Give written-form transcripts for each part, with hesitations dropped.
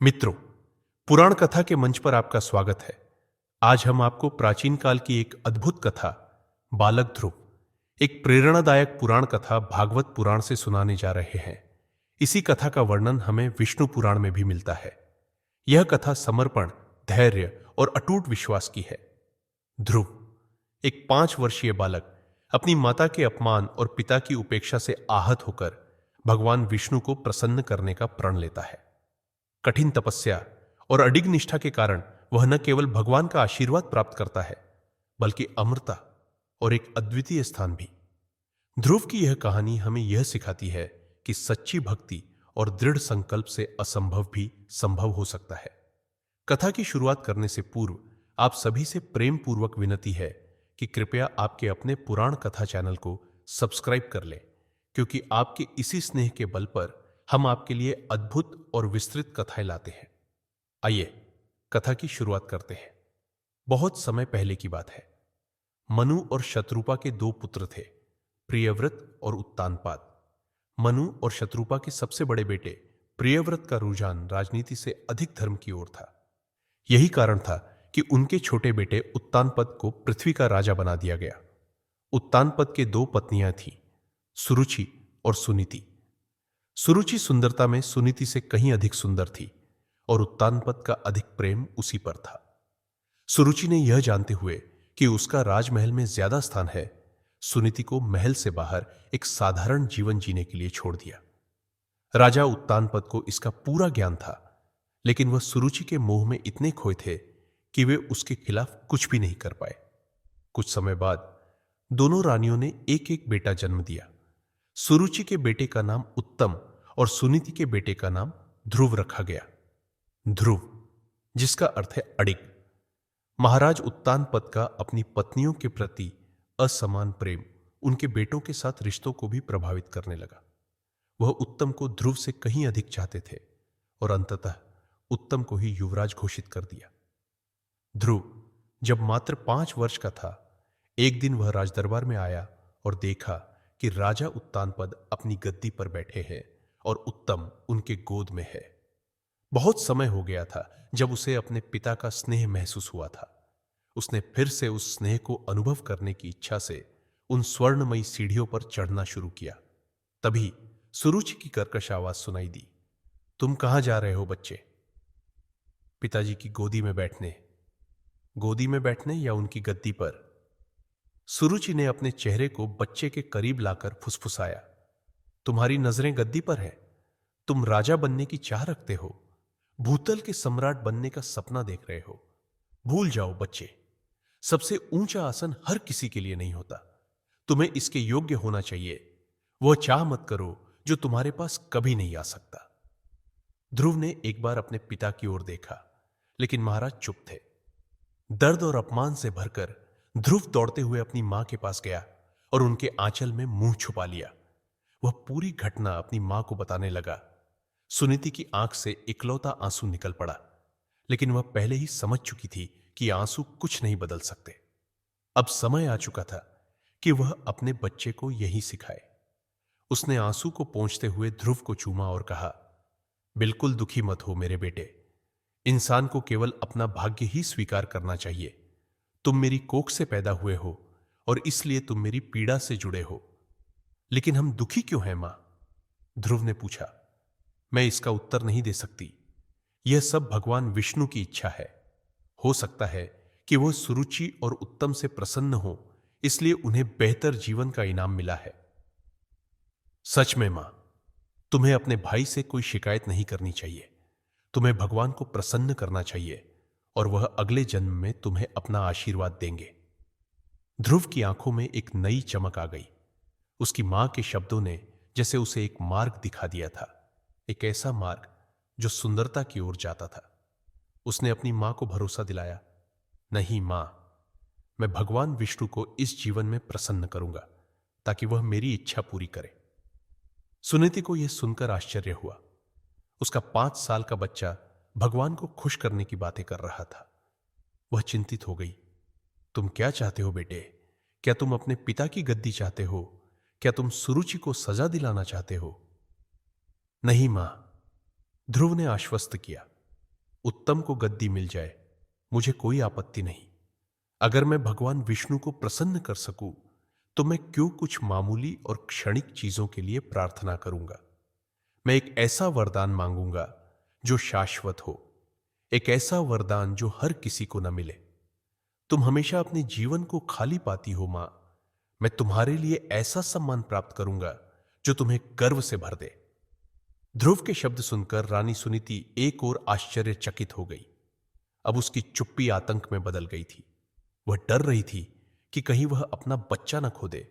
मित्रों, पुराण कथा के मंच पर आपका स्वागत है। आज हम आपको प्राचीन काल की एक अद्भुत कथा बालक ध्रुव, एक प्रेरणादायक पुराण कथा भागवत पुराण से सुनाने जा रहे हैं। इसी कथा का वर्णन हमें विष्णु पुराण में भी मिलता है। यह कथा समर्पण, धैर्य और अटूट विश्वास की है। ध्रुव, एक 5 वर्षीय बालक, अपनी माता के अपमान और पिता की उपेक्षा से आहत होकर भगवान विष्णु को प्रसन्न करने का प्रण लेता है। कठिन तपस्या और अडिग निष्ठा के कारण वह न केवल भगवान का आशीर्वाद प्राप्त करता है, बल्कि अमरता और एक अद्वितीय स्थान भी। ध्रुव की यह कहानी हमें यह सिखाती है कि सच्ची भक्ति और दृढ़ संकल्प से असंभव भी संभव हो सकता है। कथा की शुरुआत करने से पूर्व आप सभी से प्रेम पूर्वक विनती है कि कृपया आपके अपने पुराण कथा चैनल को सब्सक्राइब कर लें, क्योंकि आपके इसी स्नेह के बल पर हम आपके लिए अद्भुत और विस्तृत कथाएं लाते हैं। आइए कथा की शुरुआत करते हैं। बहुत समय पहले की बात है। मनु और शत्रुपा के 2 पुत्र थे, प्रियव्रत और उत्तानपाद। मनु और शत्रुपा के सबसे बड़े बेटे प्रियव्रत का रुझान राजनीति से अधिक धर्म की ओर था। यही कारण था कि उनके छोटे बेटे उत्तानपद को पृथ्वी का राजा बना दिया गया। उत्तानपद के 2 पत्नियां थीं, सुरुचि और सुनीति। सुरुचि सुंदरता में सुनीति से कहीं अधिक सुंदर थी और उत्तानपद का अधिक प्रेम उसी पर था। सुरुचि ने यह जानते हुए कि उसका राजमहल में ज्यादा स्थान है, सुनीति को महल से बाहर एक साधारण जीवन जीने के लिए छोड़ दिया। राजा उत्तानपद को इसका पूरा ज्ञान था, लेकिन वह सुरुचि के मोह में इतने खोए थे कि वे उसके खिलाफ कुछ भी नहीं कर पाए। कुछ समय बाद दोनों रानियों ने एक एक बेटा जन्म दिया। सुरुचि के बेटे का नाम उत्तम और सुनीति के बेटे का नाम ध्रुव रखा गया। ध्रुव, जिसका अर्थ है अडिग। महाराज उत्तानपद का अपनी पत्नियों के प्रति असमान प्रेम उनके बेटों के साथ रिश्तों को भी प्रभावित करने लगा। वह उत्तम को ध्रुव से कहीं अधिक चाहते थे और अंततः उत्तम को ही युवराज घोषित कर दिया। ध्रुव जब मात्र 5 वर्ष का था, एक दिन वह राजदरबार में आया और देखा कि राजा उत्तानपद अपनी गद्दी पर बैठे हैं और उत्तम उनके गोद में है। बहुत समय हो गया था जब उसे अपने पिता का स्नेह महसूस हुआ था। उसने फिर से उस स्नेह को अनुभव करने की इच्छा से उन स्वर्णमयी सीढ़ियों पर चढ़ना शुरू किया। तभी सुरुचि की कर्कश आवाज सुनाई दी, तुम कहां जा रहे हो बच्चे? पिताजी की गोदी में बैठने। गोदी में बैठने या उनकी गद्दी पर? सुरुचि ने अपने चेहरे को बच्चे के करीब लाकर फुसफुसाया, तुम्हारी नजरें गद्दी पर है। तुम राजा बनने की चाह रखते हो, भूतल के सम्राट बनने का सपना देख रहे हो। भूल जाओ बच्चे, सबसे ऊंचा आसन हर किसी के लिए नहीं होता। तुम्हें इसके योग्य होना चाहिए। वह चाह मत करो जो तुम्हारे पास कभी नहीं आ सकता। ध्रुव ने एक बार अपने पिता की ओर देखा, लेकिन महाराज चुप थे। दर्द और अपमान से भरकर ध्रुव दौड़ते हुए अपनी मां के पास गया और उनके आंचल में मुंह छुपा लिया। वह पूरी घटना अपनी मां को बताने लगा। सुनीति की आंख से इकलौता आंसू निकल पड़ा, लेकिन वह पहले ही समझ चुकी थी कि आंसू कुछ नहीं बदल सकते। अब समय आ चुका था कि वह अपने बच्चे को यही सिखाए। उसने आंसू को पोंछते हुए ध्रुव को चूमा और कहा, बिल्कुल दुखी मत हो मेरे बेटे। इंसान को केवल अपना भाग्य ही स्वीकार करना चाहिए। तुम मेरी कोख से पैदा हुए हो और इसलिए तुम मेरी पीड़ा से जुड़े हो। लेकिन हम दुखी क्यों हैं मां? ध्रुव ने पूछा। मैं इसका उत्तर नहीं दे सकती। यह सब भगवान विष्णु की इच्छा है। हो सकता है कि वह सुरुचि और उत्तम से प्रसन्न हो, इसलिए उन्हें बेहतर जीवन का इनाम मिला है। सच में मां, तुम्हें अपने भाई से कोई शिकायत नहीं करनी चाहिए। तुम्हें भगवान को प्रसन्न करना चाहिए और वह अगले जन्म में तुम्हें अपना आशीर्वाद देंगे। ध्रुव की आंखों में एक नई चमक आ गई। उसकी मां के शब्दों ने जैसे उसे एक मार्ग दिखा दिया था, एक ऐसा मार्ग जो सुंदरता की ओर जाता था। उसने अपनी मां को भरोसा दिलाया, नहीं मां, मैं भगवान विष्णु को इस जीवन में प्रसन्न करूंगा ताकि वह मेरी इच्छा पूरी करे। सुनीति को यह सुनकर आश्चर्य हुआ। उसका 5 साल का बच्चा भगवान को खुश करने की बातें कर रहा था। वह चिंतित हो गई। तुम क्या चाहते हो बेटे? क्या तुम अपने पिता की गद्दी चाहते हो? क्या तुम सुरुचि को सजा दिलाना चाहते हो? नहीं मां, ध्रुव ने आश्वस्त किया। उत्तम को गद्दी मिल जाए, मुझे कोई आपत्ति नहीं। अगर मैं भगवान विष्णु को प्रसन्न कर सकूं, तो मैं क्यों कुछ मामूली और क्षणिक चीजों के लिए प्रार्थना करूंगा। मैं एक ऐसा वरदान मांगूंगा जो शाश्वत हो, एक ऐसा वरदान जो हर किसी को न मिले। तुम हमेशा अपने जीवन को खाली पाती हो मां। मैं तुम्हारे लिए ऐसा सम्मान प्राप्त करूंगा जो तुम्हें गर्व से भर दे। ध्रुव के शब्द सुनकर रानी सुनीति एक और आश्चर्यचकित हो गई। अब उसकी चुप्पी आतंक में बदल गई थी। वह डर रही थी कि कहीं वह अपना बच्चा न खो दे,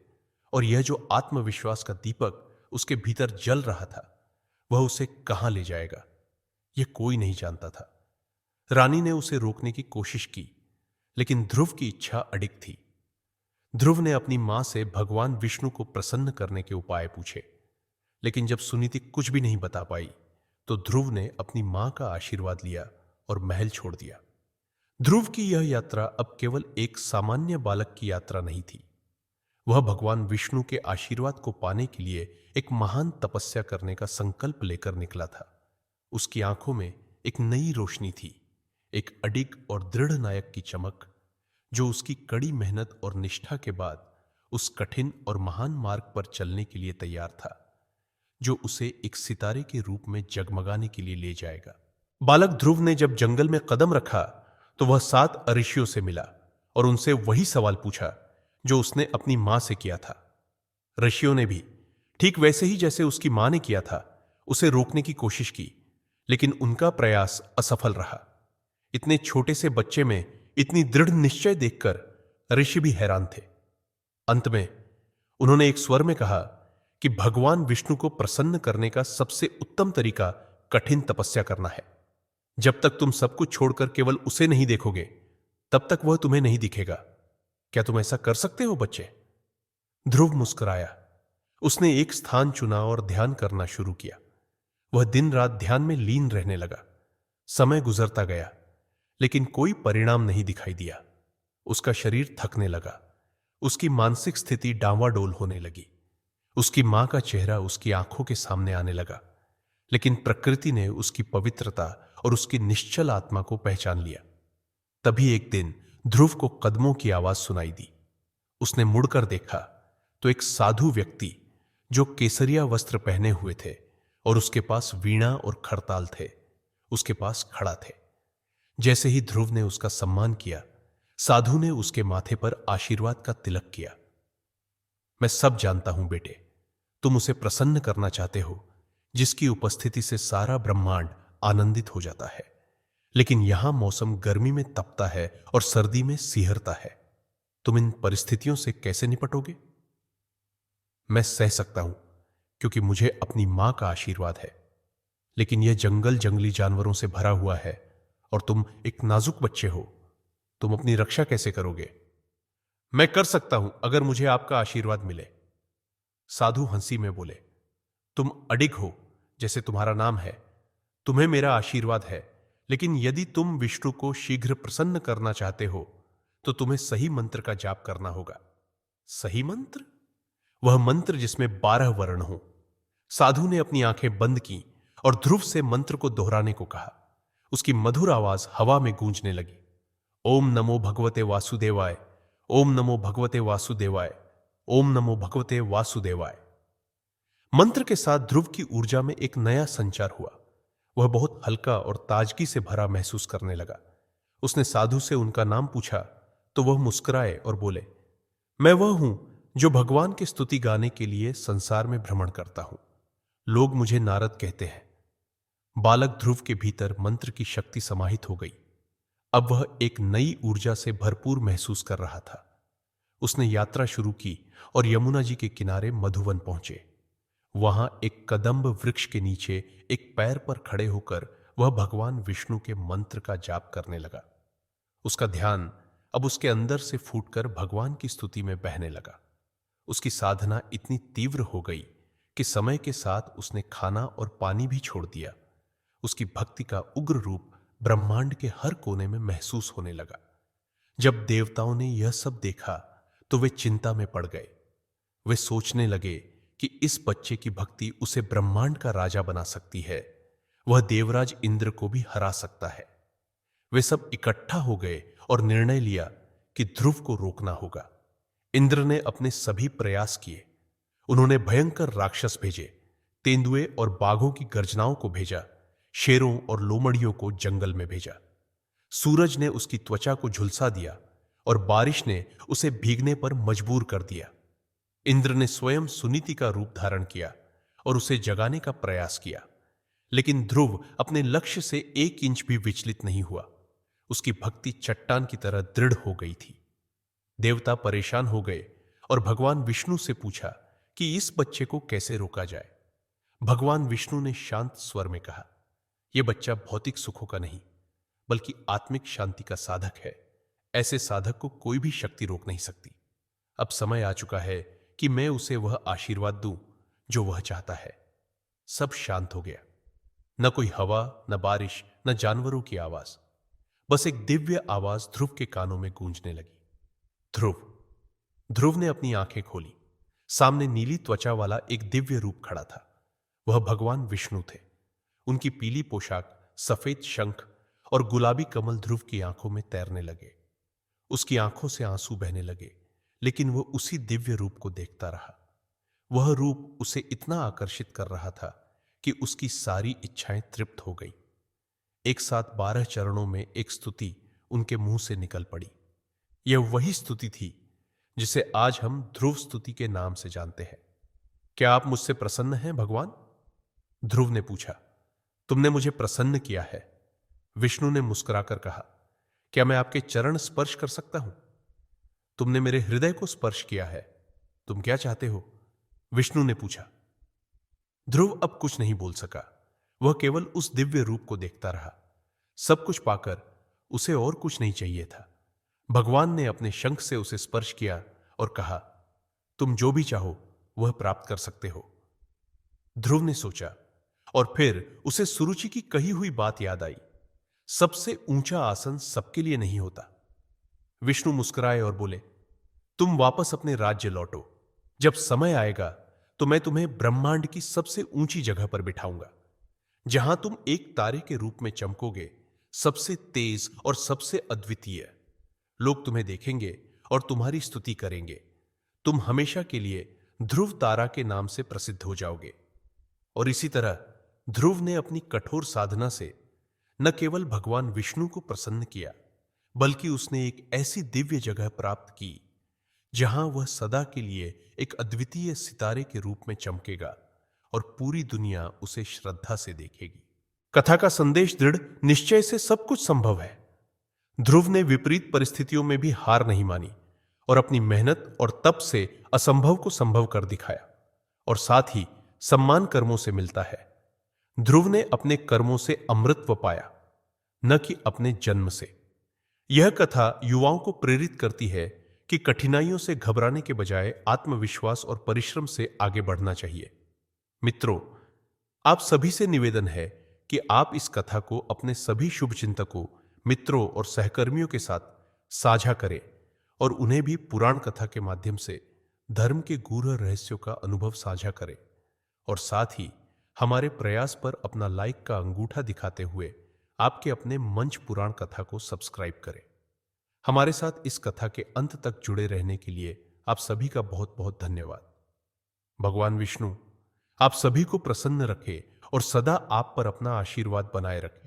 और यह जो आत्मविश्वास का दीपक उसके भीतर जल रहा था, वह उसे कहां ले जाएगा, यह कोई नहीं जानता था। रानी ने उसे रोकने की कोशिश की, लेकिन ध्रुव की इच्छा अडिग थी। ध्रुव ने अपनी मां से भगवान विष्णु को प्रसन्न करने के उपाय पूछे, लेकिन जब सुनीति कुछ भी नहीं बता पाई, तो ध्रुव ने अपनी मां का आशीर्वाद लिया और महल छोड़ दिया। ध्रुव की यह यात्रा अब केवल एक सामान्य बालक की यात्रा नहीं थी। वह भगवान विष्णु के आशीर्वाद को पाने के लिए एक महान तपस्या करने का संकल्प लेकर निकला था। उसकी आंखों में एक नई रोशनी थी, एक अडिग और दृढ़ नायक की चमक, जो उसकी कड़ी मेहनत और निष्ठा के बाद उस कठिन और महान मार्ग पर चलने के लिए तैयार था, जो उसे एक सितारे के रूप में जगमगाने के लिए ले जाएगा। बालक ध्रुव ने जब जंगल में कदम रखा, तो वह 7 ऋषियों से मिला और उनसे वही सवाल पूछा जो उसने अपनी मां से किया था। ऋषियों ने भी ठीक वैसे ही जैसे उसकी मां ने किया था उसे रोकने की कोशिश की, लेकिन उनका प्रयास असफल रहा। इतने छोटे से बच्चे में इतनी दृढ़ निश्चय देखकर ऋषि भी हैरान थे। अंत में उन्होंने एक स्वर में कहा कि भगवान विष्णु को प्रसन्न करने का सबसे उत्तम तरीका कठिन तपस्या करना है। जब तक तुम सब कुछ छोड़कर केवल उसे नहीं देखोगे, तब तक वह तुम्हें नहीं दिखेगा। क्या तुम ऐसा कर सकते हो बच्चे? ध्रुव मुस्कुराया। उसने एक स्थान चुना और ध्यान करना शुरू किया। वह दिन रात ध्यान में लीन रहने लगा। समय गुजरता गया, लेकिन कोई परिणाम नहीं दिखाई दिया। उसका शरीर थकने लगा। उसकी मानसिक स्थिति डांवाडोल होने लगी। उसकी मां का चेहरा उसकी आंखों के सामने आने लगा, लेकिन प्रकृति ने उसकी पवित्रता और उसकी निश्चल आत्मा को पहचान लिया। तभी एक दिन ध्रुव को कदमों की आवाज सुनाई दी। उसने मुड़कर देखा तो एक साधु व्यक्ति, जो केसरिया वस्त्र पहने हुए थे और उसके पास वीणा और खड़ताल थे, उसके पास खड़ा थे। जैसे ही ध्रुव ने उसका सम्मान किया, साधु ने उसके माथे पर आशीर्वाद का तिलक किया। मैं सब जानता हूं बेटे, तुम उसे प्रसन्न करना चाहते हो जिसकी उपस्थिति से सारा ब्रह्मांड आनंदित हो जाता है, लेकिन यहां मौसम गर्मी में तपता है और सर्दी में सिहरता है। तुम इन परिस्थितियों से कैसे निपटोगे? मैं सह सकता हूं, क्योंकि मुझे अपनी मां का आशीर्वाद है, लेकिन यह जंगल जंगली जानवरों से भरा हुआ है और तुम एक नाजुक बच्चे हो। तुम अपनी रक्षा कैसे करोगे? मैं कर सकता हूं अगर मुझे आपका आशीर्वाद मिले। साधु हंसी में बोले, तुम अडिग हो, जैसे तुम्हारा नाम है। तुम्हें मेरा आशीर्वाद है, लेकिन यदि तुम विष्णु को शीघ्र प्रसन्न करना चाहते हो, तो तुम्हें सही मंत्र का जाप करना होगा। सही मंत्र? वह मंत्र जिसमें 12 वर्ण हो। साधु ने अपनी आंखें बंद की और ध्रुव से मंत्र को दोहराने को कहा। उसकी मधुर आवाज हवा में गूंजने लगी। ओम नमो भगवते वासुदेवाय, ओम नमो भगवते वासुदेवाय, ओम नमो भगवते वासुदेवाय। मंत्र के साथ ध्रुव की ऊर्जा में एक नया संचार हुआ। वह बहुत हल्का और ताजगी से भरा महसूस करने लगा। उसने साधु से उनका नाम पूछा तो वह मुस्कुराए और बोले, मैं वह हूं जो भगवान की स्तुति गाने के लिए संसार में भ्रमण करता हूं। लोग मुझे नारद कहते हैं। बालक ध्रुव के भीतर मंत्र की शक्ति समाहित हो गई। अब वह एक नई ऊर्जा से भरपूर महसूस कर रहा था। उसने यात्रा शुरू की और यमुना जी के किनारे मधुवन पहुंचे। वहां एक कदम्ब वृक्ष के नीचे एक पैर पर खड़े होकर वह भगवान विष्णु के मंत्र का जाप करने लगा। उसका ध्यान अब उसके अंदर से फूटकर भगवान की स्तुति में बहने लगा। उसकी साधना इतनी तीव्र हो गई कि समय के साथ उसने खाना और पानी भी छोड़ दिया। उसकी भक्ति का उग्र रूप ब्रह्मांड के हर कोने में महसूस होने लगा। जब देवताओं ने यह सब देखा तो वे चिंता में पड़ गए। वे सोचने लगे कि इस बच्चे की भक्ति उसे ब्रह्मांड का राजा बना सकती है। वह देवराज इंद्र को भी हरा सकता है। वे सब इकट्ठा हो गए और निर्णय लिया कि ध्रुव को रोकना होगा। इंद्र ने अपने सभी प्रयास किए। उन्होंने भयंकर राक्षस भेजे, तेंदुए और बाघों की गर्जनाओं को भेजा, शेरों और लोमड़ियों को जंगल में भेजा। सूरज ने उसकी त्वचा को झुलसा दिया और बारिश ने उसे भीगने पर मजबूर कर दिया। इंद्र ने स्वयं सुनीति का रूप धारण किया और उसे जगाने का प्रयास किया, लेकिन ध्रुव अपने लक्ष्य से 1 इंच भी विचलित नहीं हुआ। उसकी भक्ति चट्टान की तरह दृढ़ हो गई थी। देवता परेशान हो गए और भगवान विष्णु से पूछा कि इस बच्चे को कैसे रोका जाए। भगवान विष्णु ने शांत स्वर में कहा, यह बच्चा भौतिक सुखों का नहीं, बल्कि आत्मिक शांति का साधक है। ऐसे साधक को कोई भी शक्ति रोक नहीं सकती। अब समय आ चुका है कि मैं उसे वह आशीर्वाद दूं जो वह चाहता है। सब शांत हो गया। न कोई हवा, न बारिश, न जानवरों की आवाज, बस एक दिव्य आवाज ध्रुव के कानों में गूंजने लगी। ध्रुव। ध्रुव ने अपनी आंखें खोली। सामने नीली त्वचा वाला एक दिव्य रूप खड़ा था। वह भगवान विष्णु थे। उनकी पीली पोशाक, सफेद शंख और गुलाबी कमल ध्रुव की आंखों में तैरने लगे। उसकी आंखों से आंसू बहने लगे, लेकिन वह उसी दिव्य रूप को देखता रहा। वह रूप उसे इतना आकर्षित कर रहा था कि उसकी सारी इच्छाएं तृप्त हो गई। एक साथ 12 चरणों में एक स्तुति उनके मुंह से निकल पड़ी। यह वही स्तुति थी जिसे आज हम ध्रुव स्तुति के नाम से जानते हैं। क्या आप मुझसे प्रसन्न हैं भगवान? ध्रुव ने पूछा। तुमने मुझे प्रसन्न किया है। विष्णु ने मुस्कुराकर कहा, क्या मैं आपके चरण स्पर्श कर सकता हूं? तुमने मेरे हृदय को स्पर्श किया है। तुम क्या चाहते हो? विष्णु ने पूछा। ध्रुव अब कुछ नहीं बोल सका। वह केवल उस दिव्य रूप को देखता रहा। सब कुछ पाकर उसे और कुछ नहीं चाहिए था। भगवान ने अपने शंख से उसे स्पर्श किया और कहा, तुम जो भी चाहो वह प्राप्त कर सकते हो। ध्रुव ने सोचा और फिर उसे सुरुचि की कही हुई बात याद आई। सबसे ऊंचा आसन सबके लिए नहीं होता। विष्णु मुस्कुराए और बोले, तुम वापस अपने राज्य लौटो। जब समय आएगा तो मैं तुम्हें ब्रह्मांड की सबसे ऊंची जगह पर बिठाऊंगा, जहां तुम एक तारे के रूप में चमकोगे, सबसे तेज और सबसे अद्वितीय। लोग तुम्हें देखेंगे और तुम्हारी स्तुति करेंगे। तुम हमेशा के लिए ध्रुव तारा के नाम से प्रसिद्ध हो जाओगे। और इसी तरह ध्रुव ने अपनी कठोर साधना से न केवल भगवान विष्णु को प्रसन्न किया, बल्कि उसने एक ऐसी दिव्य जगह प्राप्त की जहां वह सदा के लिए एक अद्वितीय सितारे के रूप में चमकेगा और पूरी दुनिया उसे श्रद्धा से देखेगी। कथा का संदेश दृढ़ निश्चय से सब कुछ संभव है। ध्रुव ने विपरीत परिस्थितियों में भी हार नहीं मानी और अपनी मेहनत और तप से असंभव को संभव कर दिखाया। और साथ ही सम्मान कर्मों से मिलता है। ध्रुव ने अपने कर्मों से अमृतत्व पाया, न कि अपने जन्म से। यह कथा युवाओं को प्रेरित करती है कि कठिनाइयों से घबराने के बजाय आत्मविश्वास और परिश्रम से आगे बढ़ना चाहिए। मित्रों, आप सभी से निवेदन है कि आप इस कथा को अपने सभी शुभचिंतकों, मित्रों और सहकर्मियों के साथ साझा करें और उन्हें भी पुराण कथा के माध्यम से धर्म के गूढ़ रहस्यों का अनुभव साझा करें। और साथ ही हमारे प्रयास पर अपना लाइक का अंगूठा दिखाते हुए आपके अपने मंच पुराण कथा को सब्सक्राइब करें। हमारे साथ इस कथा के अंत तक जुड़े रहने के लिए आप सभी का बहुत बहुत धन्यवाद। भगवान विष्णु आप सभी को प्रसन्न रखे और सदा आप पर अपना आशीर्वाद बनाए रखे।